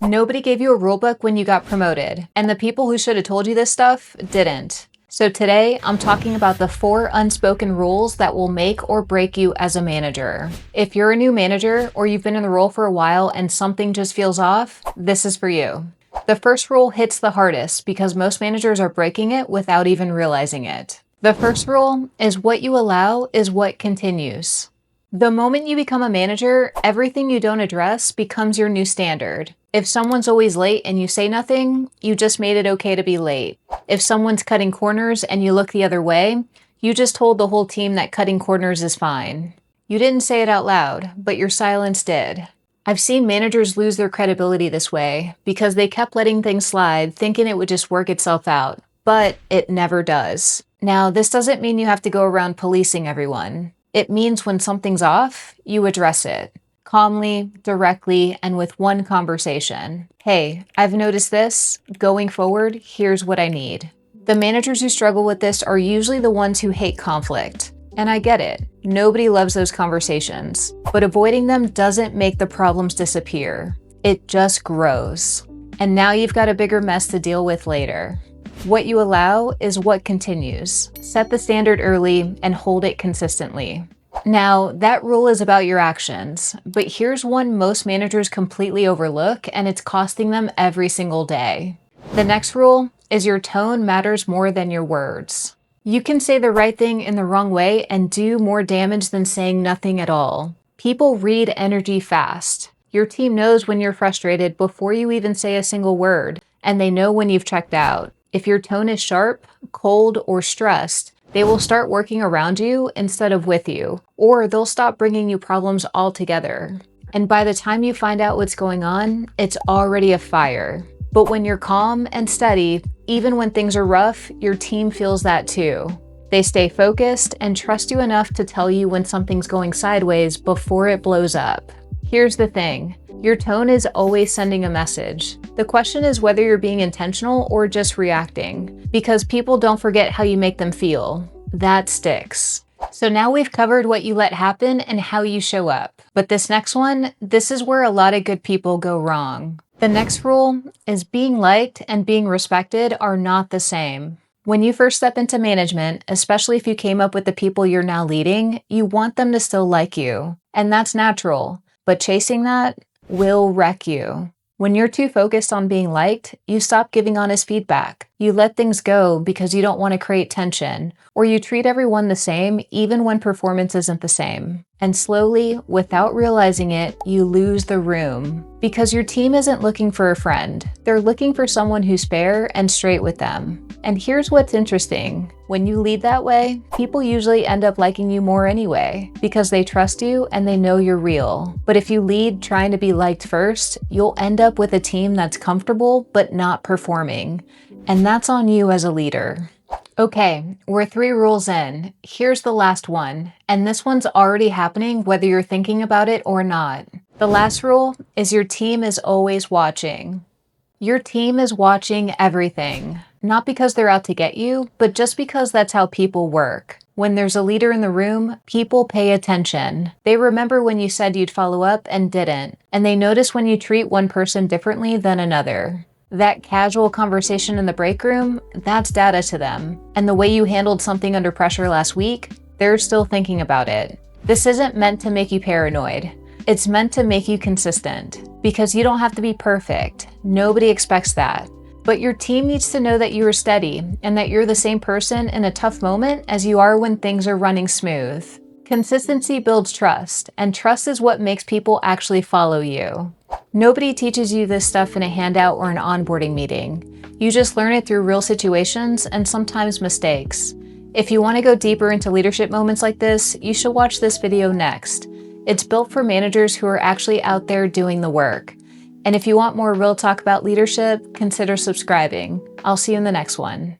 Nobody gave you a rulebook when you got promoted, and the people who should have told you this stuff didn't. So today, I'm talking about the 4 unspoken rules that will make or break you as a manager. If you're a new manager or you've been in the role for a while and something just feels off, this is for you. The first rule hits the hardest because most managers are breaking it without even realizing it. The first rule is what you allow is what continues. The moment you become a manager, everything you don't address becomes your new standard. If someone's always late and you say nothing, you just made it okay to be late. If someone's cutting corners and you look the other way, you just told the whole team that cutting corners is fine. You didn't say it out loud, but your silence did. I've seen managers lose their credibility this way because they kept letting things slide, thinking it would just work itself out, but it never does. Now, this doesn't mean you have to go around policing everyone. It means when something's off, you address it. Calmly, directly, and with one conversation. Hey, I've noticed this. Going forward, here's what I need. The managers who struggle with this are usually the ones who hate conflict. And I get it. Nobody loves those conversations. But avoiding them doesn't make the problems disappear. It just grows. And now you've got a bigger mess to deal with later. What you allow is what continues. Set the standard early and hold it consistently. Now, that rule is about your actions, but here's one most managers completely overlook, and it's costing them every single day. The next rule is your tone matters more than your words. You can say the right thing in the wrong way and do more damage than saying nothing at all. People read energy fast. Your team knows when you're frustrated before you even say a single word, and they know when you've checked out. If your tone is sharp, cold, or stressed, they will start working around you instead of with you, or they'll stop bringing you problems altogether. And by the time you find out what's going on, it's already a fire. But when you're calm and steady, even when things are rough, your team feels that too. They stay focused and trust you enough to tell you when something's going sideways before it blows up. Here's the thing. Your tone is always sending a message. The question is whether you're being intentional or just reacting, because people don't forget how you make them feel. That sticks. So now we've covered what you let happen and how you show up. But this next one, this is where a lot of good people go wrong. The next rule is being liked and being respected are not the same. When you first step into management, especially if you came up with the people you're now leading, you want them to still like you. And that's natural. But chasing that will wreck you. When you're too focused on being liked, you stop giving honest feedback. You let things go because you don't want to create tension, or you treat everyone the same even when performance isn't the same. And slowly, without realizing it, you lose the room. Because your team isn't looking for a friend. They're looking for someone who's fair and straight with them. And here's what's interesting. When you lead that way, people usually end up liking you more anyway, because they trust you and they know you're real. But if you lead trying to be liked first, you'll end up with a team that's comfortable but not performing. And that's on you as a leader. Okay, we're 3 rules in. Here's the last one. And this one's already happening whether you're thinking about it or not. The last rule is your team is always watching. Your team is watching everything. Not because they're out to get you, but just because that's how people work. When there's a leader in the room, people pay attention. They remember when you said you'd follow up and didn't. And they notice when you treat one person differently than another. That casual conversation in the break room, that's data to them. And the way you handled something under pressure last week, they're still thinking about it. This isn't meant to make you paranoid. It's meant to make you consistent. Because you don't have to be perfect. Nobody expects that. But your team needs to know that you are steady and that you're the same person in a tough moment as you are when things are running smooth. Consistency builds trust, and trust is what makes people actually follow you. Nobody teaches you this stuff in a handout or an onboarding meeting. You just learn it through real situations and sometimes mistakes. If you want to go deeper into leadership moments like this, you should watch this video next. It's built for managers who are actually out there doing the work. And if you want more real talk about leadership, consider subscribing. I'll see you in the next one.